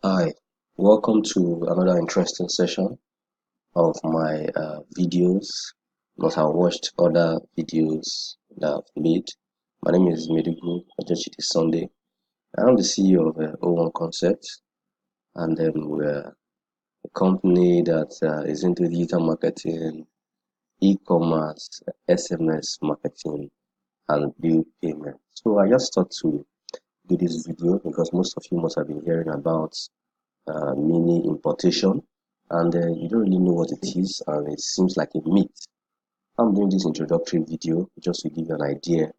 Hi, welcome to another interesting session of my videos. Because I watched other videos that I've made. My name is Medugu. I just it is Sunday. I'm the CEO of O1 Concept, and we're a company that is into digital marketing, e-commerce, SMS marketing, and bill payment. So I just thought to do this video because most of you must have been hearing about mini importation, and you don't really know what it is, and it seems like a myth. I'm doing this introductory video just to give you an idea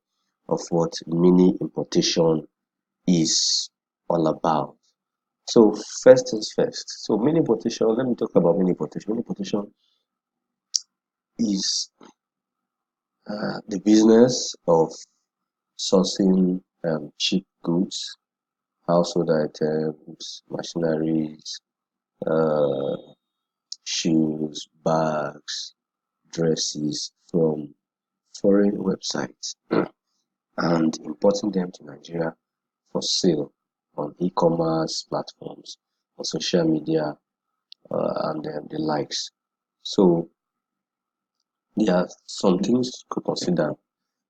of what mini importation is all about. So first things first. So mini importation, let me talk about mini importation. Mini importation is the business of sourcing cheap goods, household items, machineries, uh, shoes, bags, dresses from foreign websites and importing them to Nigeria for sale on e-commerce platforms, on social media, and the likes. So there are some things to consider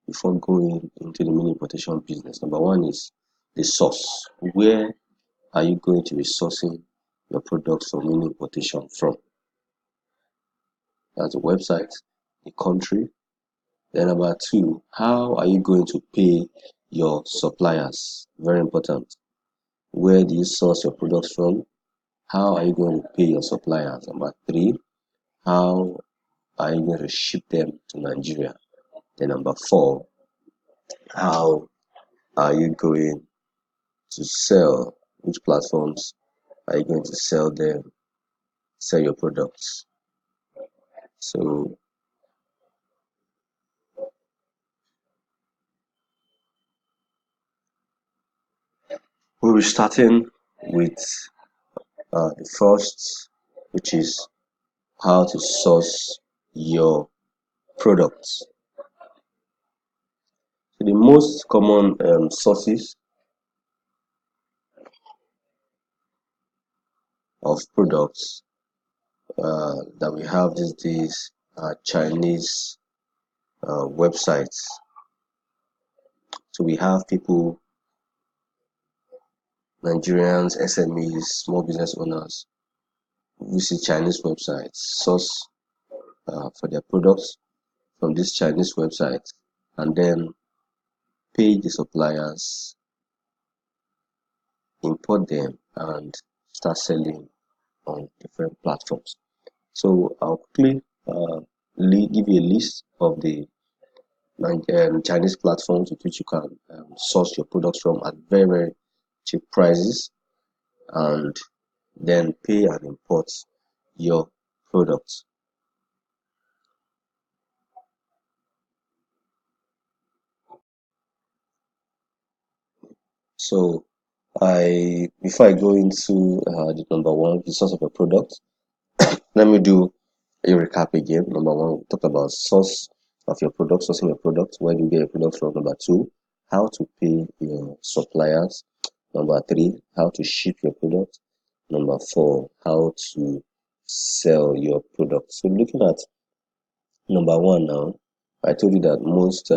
before going into the mini importation business. Number one is the source. Where are you going to be sourcing your products for mini importation from? That's the website, the country. Then number two, how are you going to pay your suppliers? Very important. Where do you source your products from? How are you going to pay your suppliers? Number three, how are you going to ship them to Nigeria? Then number four, how are you going to sell? Which platforms are you going to sell your products? So we'll be starting with the first, which is how to source your products. So the most common sources of products that we have these days are Chinese websites. So we have people, Nigerians, SMEs, small business owners, visit Chinese websites, source for their products from this Chinese website, and then pay the suppliers, import them, and start selling on different platforms. So I'll quickly give you a list of the Chinese platforms with which you can source your products from at very, very cheap prices, and then pay and import your products. So before I go into the number one, the source of a product, let me do a recap again. Number one, we talked about source of your product, sourcing your product. Where do you get your product from? Number two, how to pay your suppliers. Number three, how to ship your product. Number four, how to sell your product. So looking at number one now, I told you that most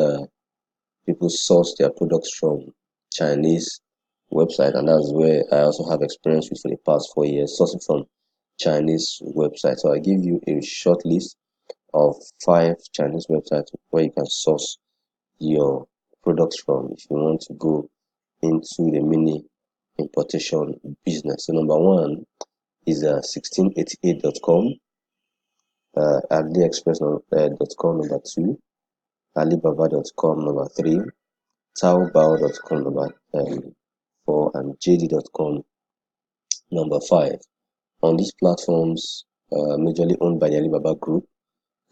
people source their products from Chinese website, and that's where I also have experience with for the past 4 years, sourcing from Chinese websites. So I give you a short list of 5 Chinese websites where you can source your products from if you want to go into the mini importation business. So number one is 1688.com, AliExpress.com number two, Alibaba.com number three, Taobao.com number four, and JD.com number five. On these platforms, majorly owned by the Alibaba Group,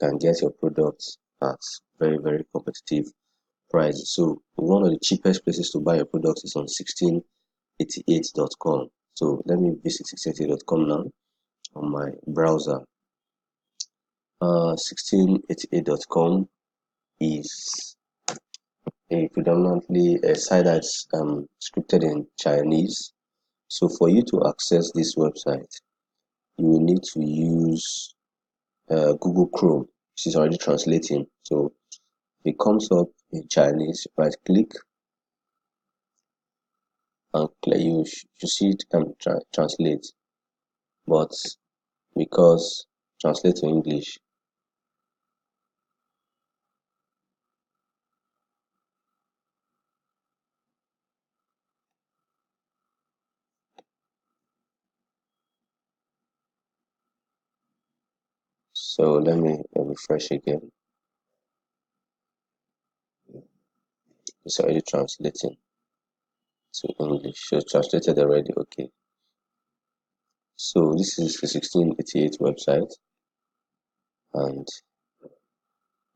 you can get your products at very, very competitive prices. So one of the cheapest places to buy your products is on 1688.com. So let me visit 1688.com now on my browser. 1688.com is a predominantly a site that's scripted in Chinese. So for you to access this website, you will need to use Google Chrome. This is already translating. So if it comes up in Chinese, right click and you should see it can translate. But because translate to English, so let me refresh again. It's already translating to English. So translated already. Okay. So this is the 1688 website, and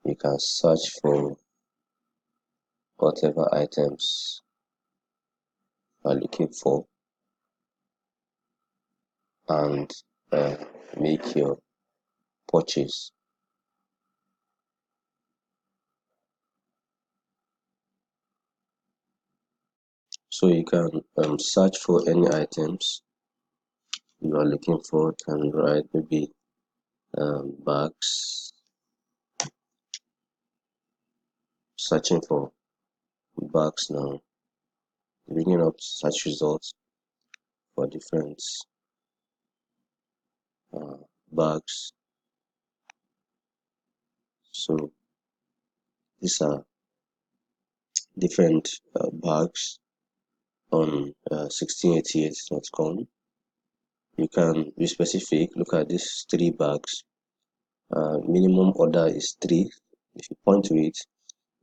you can search for whatever items you are looking for and make your purchase. So you can search for any items you are looking for. You can write maybe bags, searching for bags now, bringing up search results for different bags. So these are different bags on 1688.com. You can be specific. Look at these 3 bags. Minimum order is 3. If you point to it,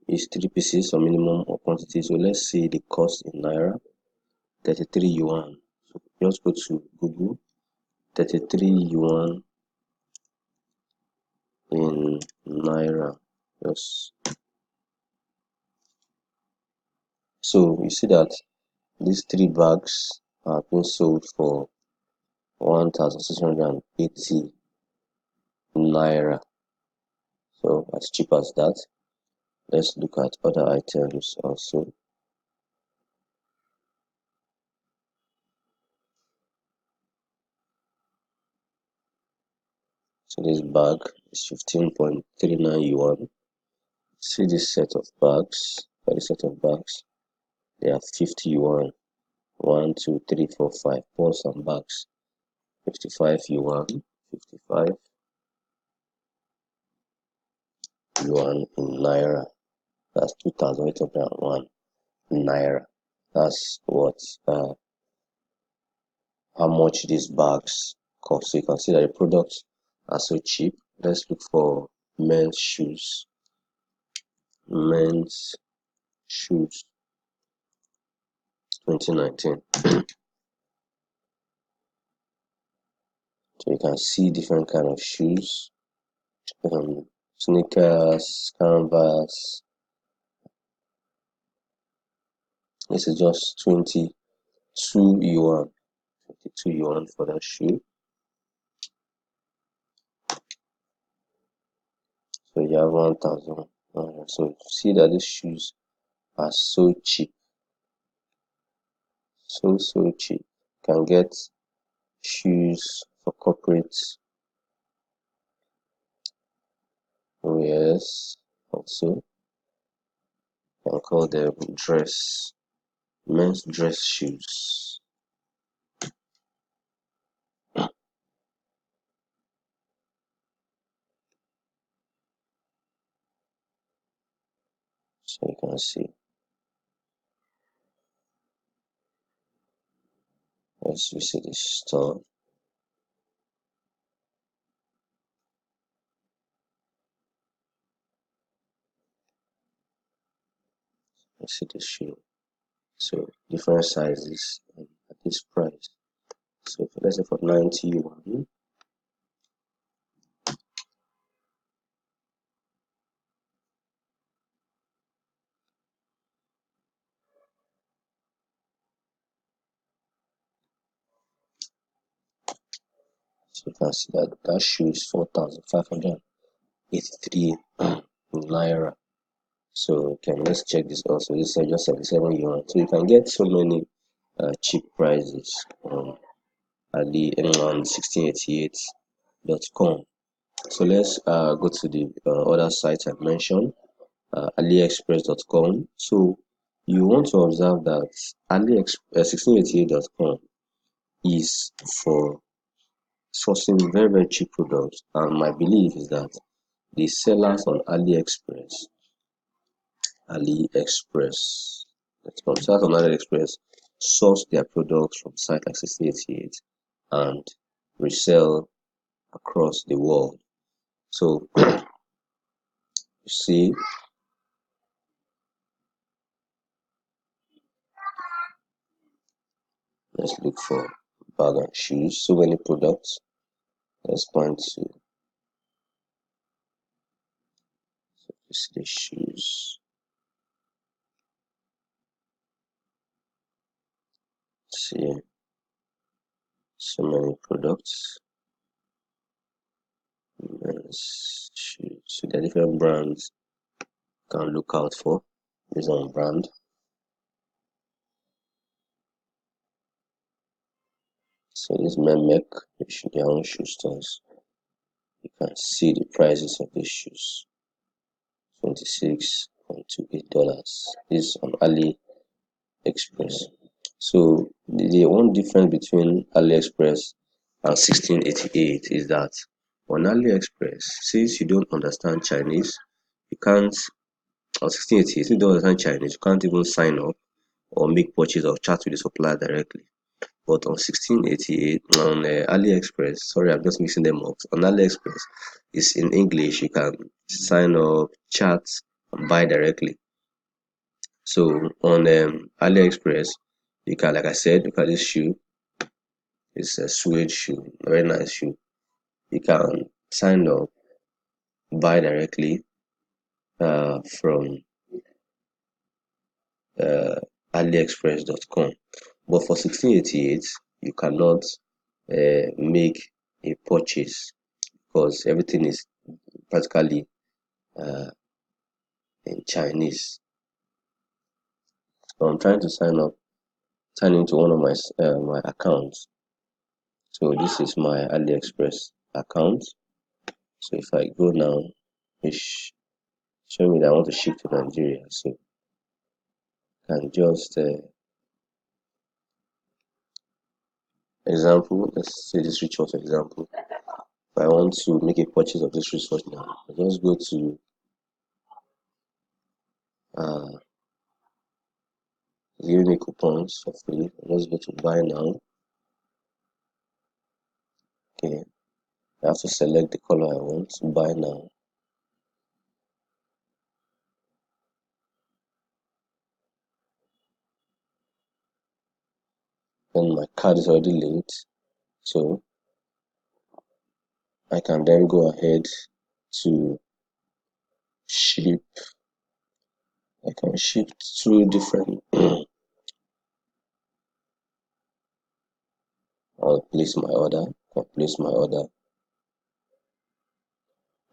it's 3 pieces or minimum or quantity. So let's see the cost in Naira, 33 yuan. So just go to Google, 33 yuan in Naira. Yes. So you see that these 3 bags are being sold for 1,680 Naira. So as cheap as that. Let's look at other items also. So this bag is 15.39 yuan. See this set of bags. For this set of bags, they are 50 yuan. 1, 2, 3, 4, 5. Pour some bags. 55 yuan. 55 yuan in Naira. That's 2,801 Naira. That's what how much these bags cost. So you can see that the products are so cheap. Let's look for men's shoes. Men's shoes 2019. So you can see different kind of shoes, sneakers, canvas. This is just 22 yuan. 22 yuan for that shoe. So you have 1,000. So you see that these shoes are so cheap. So cheap. You can get shoes for corporate wears also. You can call them men's dress shoes. So you can see. Let's visit the store. Let's see the shoe. So different sizes at this price. So let's say for 90 yuan. So you can see that that shoe is 4,583 Naira. So let's check this also. This is just 77 yuan. So you can get so many cheap prices on on 1688.com. So let's go to the other sites I mentioned, aliexpress.com. So you want to observe that 1688.com is for sourcing very, very cheap products. And my belief is that the sellers on AliExpress.com, sellers on AliExpress source their products from sites like 1688 and resell across the world. So you see, let's look for bag and shoes. So many products. Let's point to the shoes. See, so many products. Shoes. So there are different brands you can look out for based on brand. So this men make their own shoe stores. You can see the prices of these shoes. $26.28. This is on AliExpress. So the one difference between AliExpress and 1688 is that on AliExpress, since you don't understand Chinese, you can't, on 1688, since you don't understand Chinese, you can't even sign up or make purchase or chat with the supplier directly. But on 1688, on AliExpress, sorry, I'm just mixing them up. On AliExpress, it's in English. You can sign up, chat, and buy directly. So on AliExpress, you can, like I said, look at this shoe. It's a suede shoe, very nice shoe. You can sign up, buy directly from aliexpress.com. But for 1688, you cannot make a purchase because everything is practically in Chinese. So I'm trying to sign into one of my accounts. So this is my AliExpress account. So if I go now, it's showing me that I want to ship to Nigeria. So I can just example. Let's say this resource example. If I want to make a purchase of this resource now, I just go to give me coupons for free. Let's go to buy now. Okay, I have to select the color I want to buy now. Then my card is already linked, so I can then go ahead to ship. I can ship through different I'll place my order. I'll place my order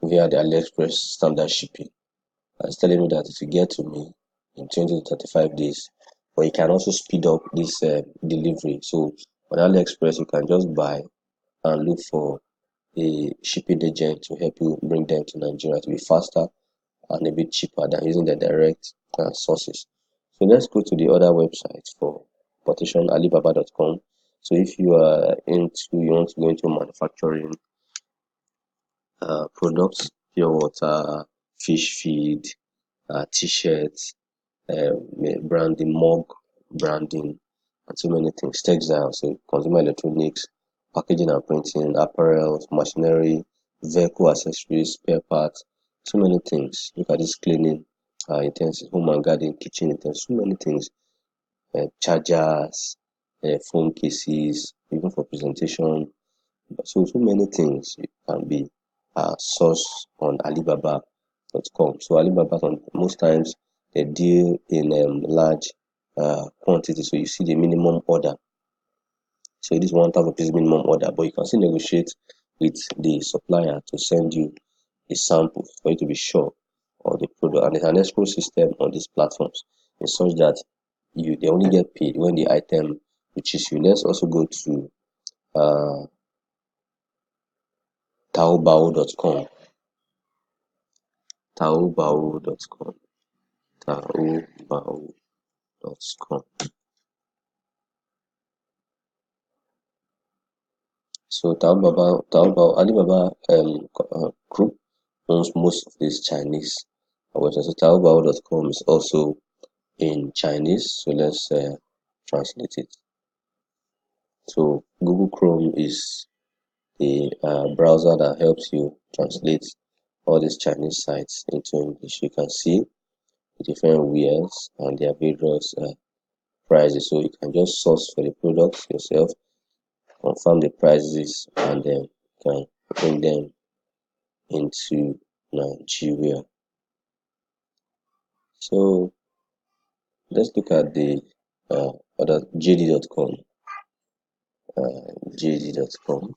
via the AliExpress standard shipping. It's telling me that it will get to me in 20 to 35 days. But you can also speed up this delivery. So on AliExpress, you can just buy and look for a shipping agent to help you bring them to Nigeria to be faster and a bit cheaper than using the direct sources. So let's go to the other website for importation, alibaba.com. So if you are you want to go into manufacturing products, pure water, fish feed, t-shirts, branding, mug branding, and so many things. Textiles, so consumer electronics, packaging and printing, apparel, machinery, vehicle accessories, spare parts, so many things. Look at this cleaning utensils, home and garden, kitchen utensils, so many things. Chargers, phone cases, even for presentation. So many things can be sourced on Alibaba.com. So Alibaba, most times they deal in large quantity. So you see the minimum order. So it is 1,000 pieces minimum order, but you can still negotiate with the supplier to send you a sample for you to be sure of the product. And there's an escrow system on these platforms in such that they only get paid when the item which is you. Let's also go to taobao.com. Taobao.com. Taobao.com. So Alibaba group owns most of these Chinese websites. So Taobao.com is also in Chinese. So let's translate it. So Google Chrome is the browser that helps you translate all these Chinese sites into English. You can see the different wares and their various prices. So you can just source for the products yourself, confirm the prices, and then you can bring them into Nigeria. So let's look at the other JD.com. JD.com.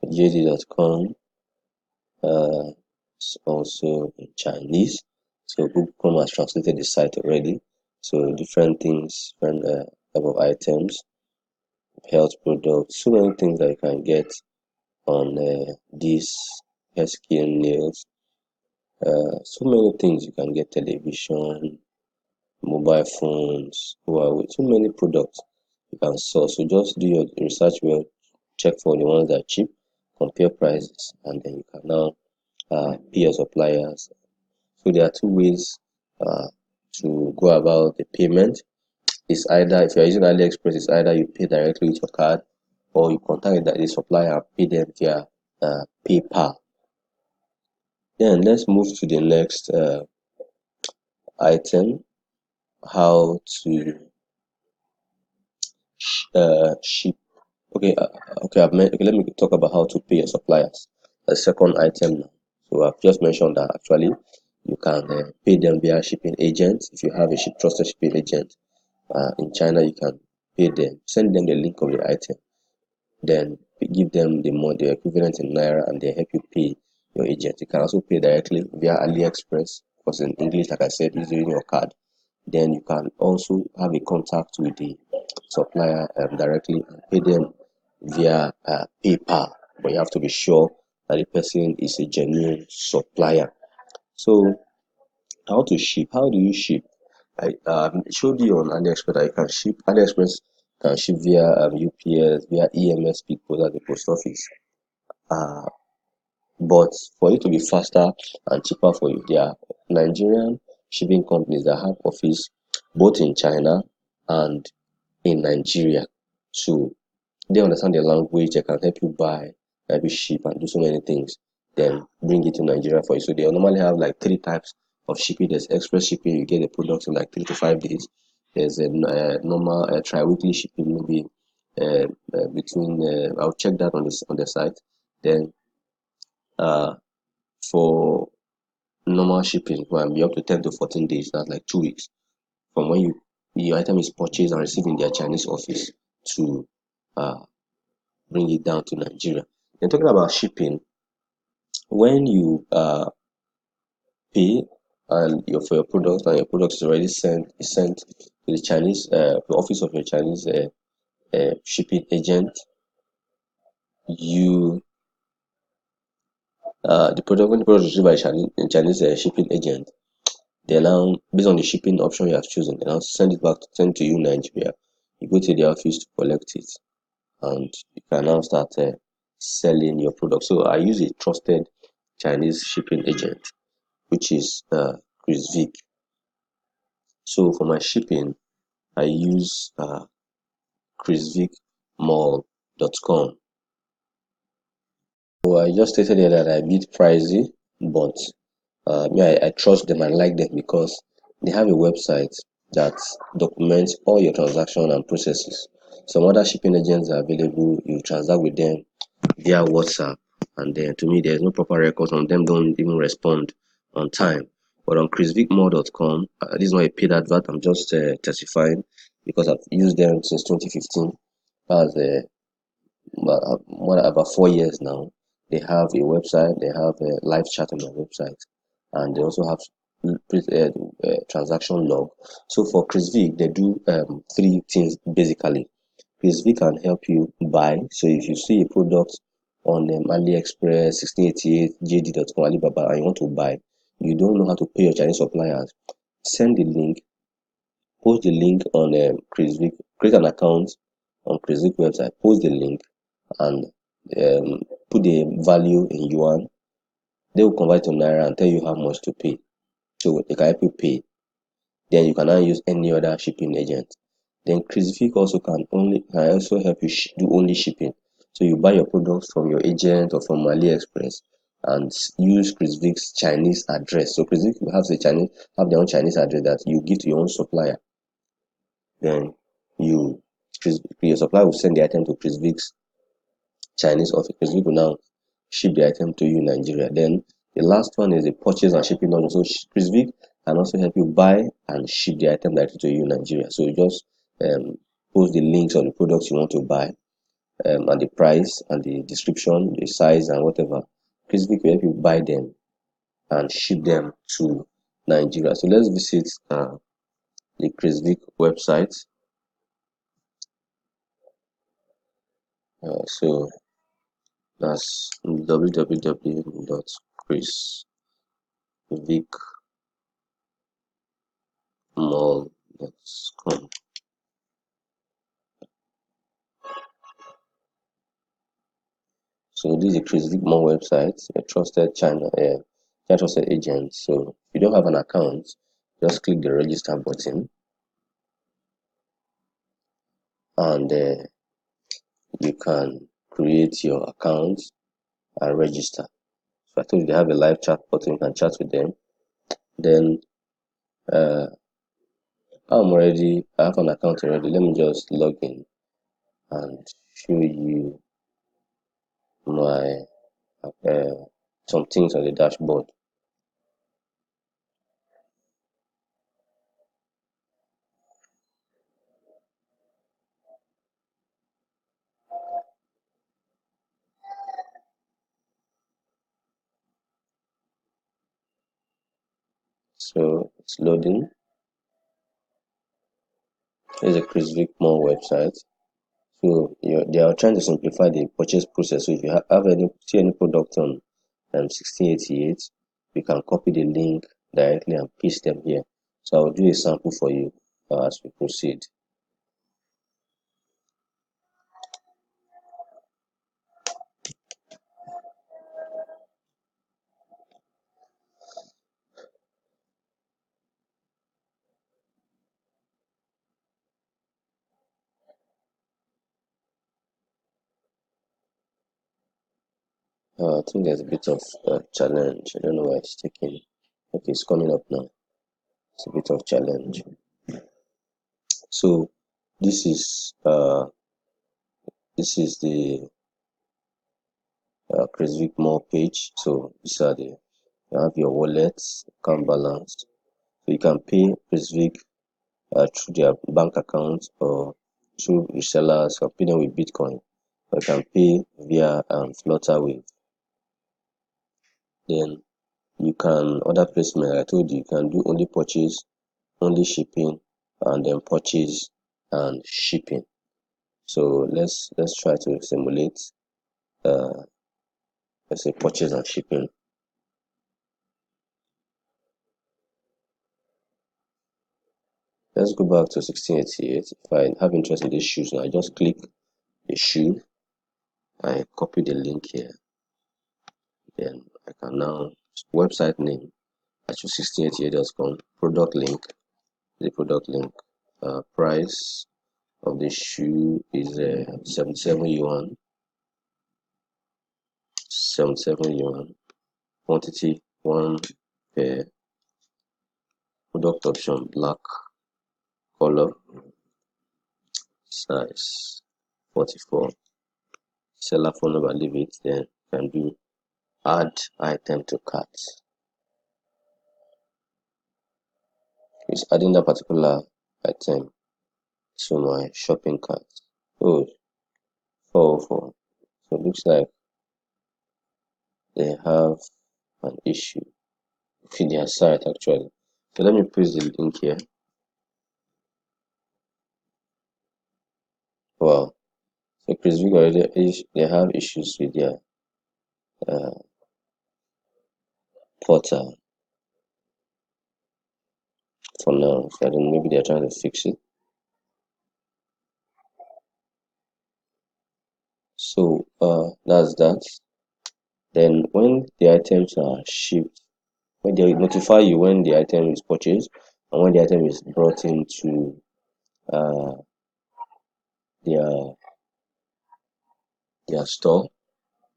JD.com is also in Chinese. So Google Chrome has translated the site already. So different things, different type of items, health products, so many things that you can get on this hair skin nails. So many things you can get: television, mobile phones, Huawei, so many products you can source. So just do your research well, check for the ones that are cheap, compare prices, and then you can now pay your suppliers. So there are two ways to go about the payment. It's either, if you're using AliExpress, it's either you pay directly with your card, or you contact the supplier and pay them via PayPal. Then let's move to the next item: how to ship. Okay, okay, let me talk about how to pay your suppliers. The second item now. So I've just mentioned that actually you can pay them via shipping agents. If you have a trusted shipping agent in China, you can pay them, send them the link of the item, then give them the money, the equivalent in naira, and they help you pay your agent. You can also pay directly via AliExpress, because in English, like I said, using your card. Then you can also have a contact with the supplier directly and pay them via PayPal, but you have to be sure that the person is a genuine supplier. So how to ship? How do you ship? I showed you on AliExpress that you can ship. AliExpress can ship via UPS, via EMS people at the post office. But for it to be faster and cheaper for you, there are Nigerian shipping companies that have office both in China and in Nigeria. So they understand the language, they can help you buy, help you ship, and do so many things, then bring it to Nigeria for you. So they normally have like three types of shipping. There's express shipping, you get the product in like 3 to 5 days. There's a normal tri-weekly shipping, maybe between I'll check that on the site. Then for normal shipping, can be up to 10 to 14 days. That's like 2 weeks from when your item is purchased and received in their Chinese office to uh, bring it down to Nigeria. Then talking about shipping, when you pay and for your product, and your product is already sent to the Chinese the office of your Chinese shipping agent, you the product when the product is received by Chinese shipping agent, they now, based on the shipping option you have chosen, they now send to you Nigeria. You go to the office to collect it, and you can now start selling your product. So I use a trusted Chinese shipping agent, which is Chris Vic. So for my shipping, I use chrisvicmall.com. So I just stated here that I bid pricey, but I trust them. I like them because they have a website that documents all your transaction and processes. Some other shipping agents are available. You transact with them via WhatsApp, and then to me, there's no proper record on them. Don't even respond on time. But on chrisvicmall.com, this is not a paid advert. I'm just testifying because I've used them since 2015. That's more about 4 years now. they have a website, they have a live chat on their website, and they also have transaction log. So for ChrisVic, they do three things basically. ChrisVic can help you buy. So if you see a product on AliExpress, 1688, JD.com, Alibaba, and you want to buy, you don't know how to pay your Chinese suppliers, send the link, post the link on ChrisVic, create an account on ChrisVic website, post the link, and put the value in yuan. They will convert to naira and tell you how much to pay. So they can help you pay. Then you can now use any other shipping agent. Then ChrisVic also can also help you do only shipping. So you buy your products from your agent or from AliExpress and use ChrisVic's Chinese address. So ChrisVic have their own Chinese address that you give to your own supplier. Then your supplier will send the item to ChrisVic's Chinese office. ChrisVic will now ship the item to you in Nigeria. Then the last one is the purchase and shipping order. So ChrisVic can also help you buy and ship the item directly to you in Nigeria. So you just post the links of the products you want to buy, and the price and the description, the size and whatever. ChrisVic will help you buy them and ship them to Nigeria. So let's visit the ChrisVic website. So that's www.chrisvicmall.com. So this is a ChrisVic Mall website, a trusted trusted agent. So if you don't have an account, just click the register button, and you can create your account and register. So I told you they have a live chat button, you can chat with them. Then I have an account already. Let me just log in and show you my some things on the dashboard. So it's loading. Here's a ChrisVic Mall website. So they are trying to simplify the purchase process. So if you have any product on 1688, you can copy the link directly and paste them here. So I'll do a sample for you as we proceed. I think there's a bit of challenge. I don't know why it's taking. Okay, it's coming up now. It's a bit of challenge. So this is the ChrisVic Mall page. So these are you have your wallets, account balance. So you can pay ChrisVic through their bank account or through resellers. You can pay them with Bitcoin, or you can pay via Flutterwave. Then you can order placement. I told you can do only purchase, only shipping, and then purchase and shipping. So let's try to simulate let's say purchase and shipping. Let's go back to 1688. If I have interest in these shoes now, I just click the shoe, I copy the link here, then I can now website name, I choose 1688.com, product link, the product link, price of the shoe is 77 yuan, 77 yuan, quantity 1 pair, product option black, color, size 44, seller phone number, leave it, then can do add item to cart. It's adding that particular item to my shopping cart. Oh, 404. So it looks like they have an issue with their site actually. So let me paste the link here. Wow. So Chris Vic already they have issues with their uh, portal for now. So I don't know, maybe they're trying to fix it. So that's that. Then when the items are shipped, when they notify you when the item is purchased and when the item is brought into uh, their their store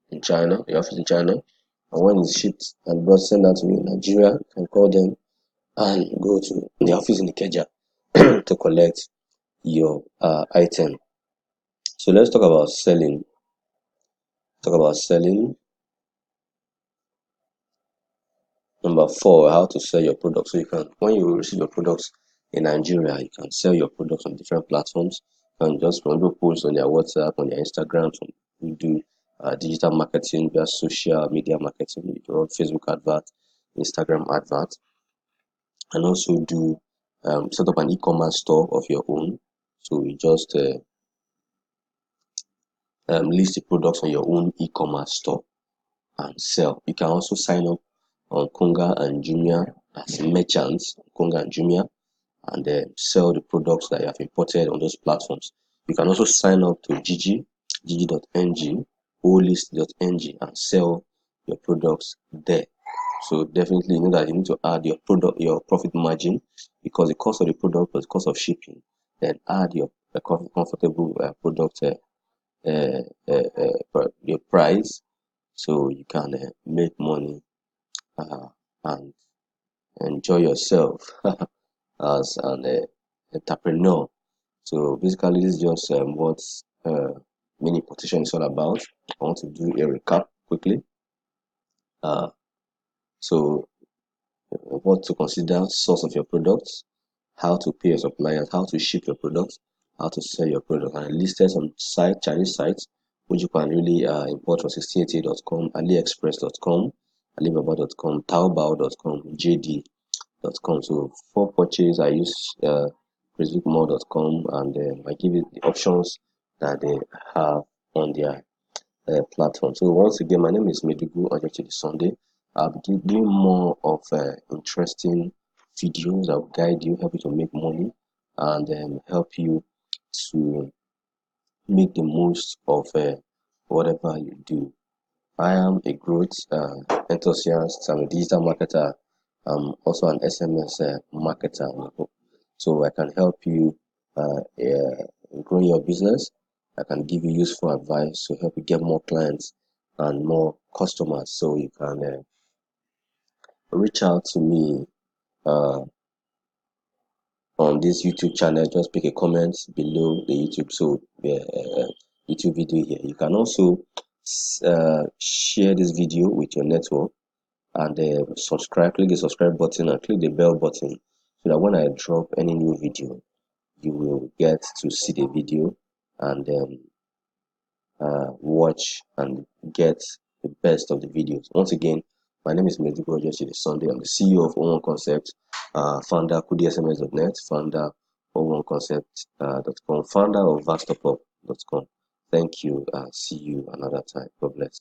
in China, the office in China, and when it's shipped and brought sent out to you in Nigeria, you can call them and go to the office in Ikeja to collect your item. So let's talk about selling. Talk about selling. Number four, how to sell your product. So you can, when you receive your products in Nigeria, you can sell your products on different platforms. You can just post on their WhatsApp, on their Instagram. Some people do digital marketing via social media marketing. You can run Facebook advert, Instagram advert, and also do set up an e-commerce store of your own. So you just list the products on your own e-commerce store and sell. You can also sign up on Konga and Jumia as merchants, Konga and Jumia, and sell the products that you have imported on those platforms. You can also sign up to Gigi.ng, olist.ng, and sell your products there. So definitely you know that you need to add your profit margin, because the cost of the product plus the cost of shipping. Then add your comfortable product your price, so you can make money and enjoy yourself as an entrepreneur. So basically, this is just what Mini-Importation is all about. I want to do a recap quickly. Uh, so what to consider: source of your products, how to pay your suppliers, how to ship your products, how to sell your product, and I listed some Chinese sites which you can really import from 1688.com, aliexpress.com, alibaba.com, taobao.com, jd.com. So for purchase, I use facebookmall.com, and I give it the options that they have on their platform. So once again, my name is Medugu on Sunday. I'll be doing more of interesting videos that will guide you, help you to make money, and help you to make the most of whatever you do. I am a growth enthusiast. I'm a digital marketer. I'm also an SMS marketer. So I can help you grow your business. I can give you useful advice to help you get more clients and more customers. So you can reach out to me uh, on this YouTube channel. Just pick a comment below the YouTube video here. You can also share this video with your network and subscribe. Click the subscribe button and click the bell button so that when I drop any new video, you will get to see the video and watch and get the best of the videos. Once again, my name is Medugu Sunday. I'm the CEO of O1 Concept, founder KudiSMS.net, founder O1Concept.com, founder of Vastopop.com. Thank you. See you another time. God bless.